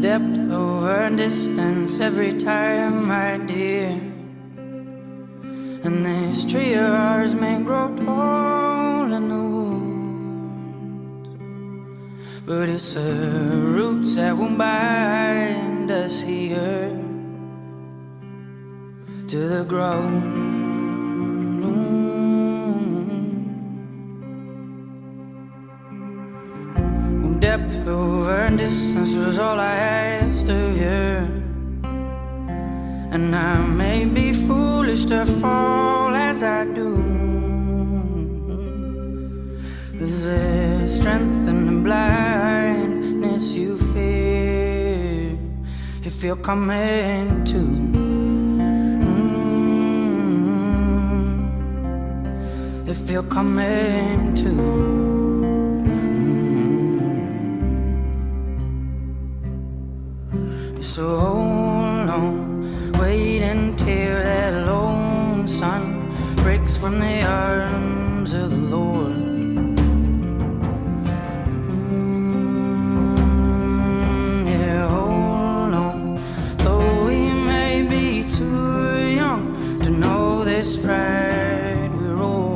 Depth over distance every time, my dear. And this tree of ours may grow tall in the woods, but it's the roots that will bind us here to the ground. Depth over distance was all I asked of you, and I may be foolish to fall as I do. Is there strength in the blindness you fear if you're coming to? If you're coming to. So hold on, wait until that lone sun breaks from the arms of the Lord. Yeah, hold on, though we may be too young to know this right we're wrong.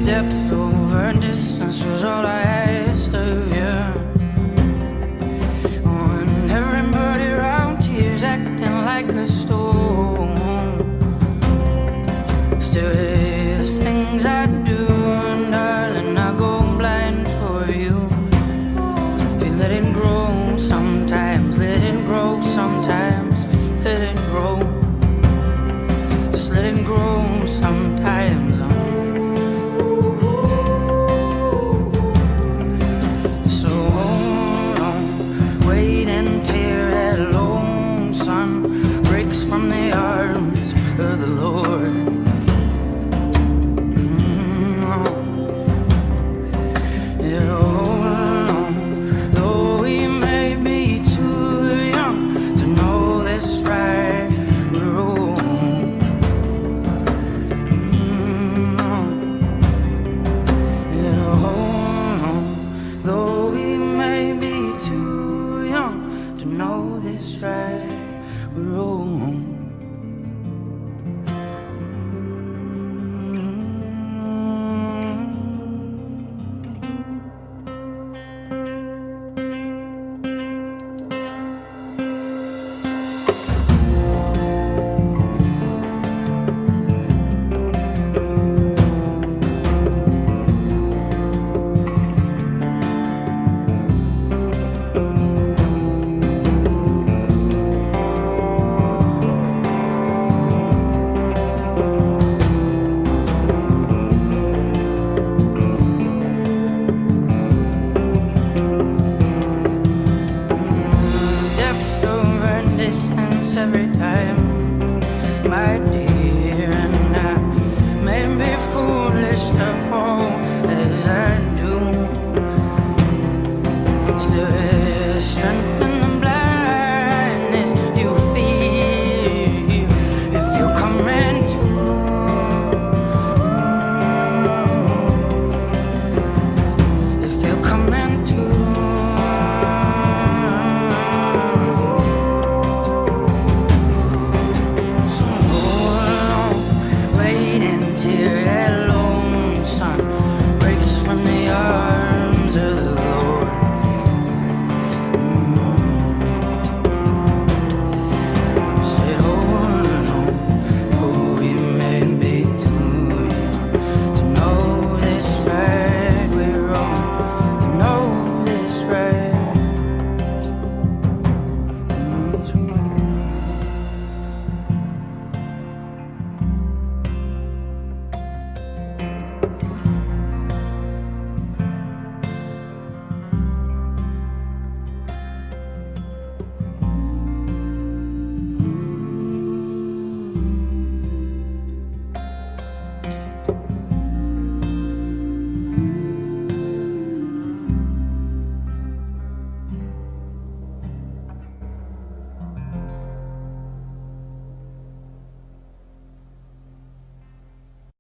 Depth over distance was all I had.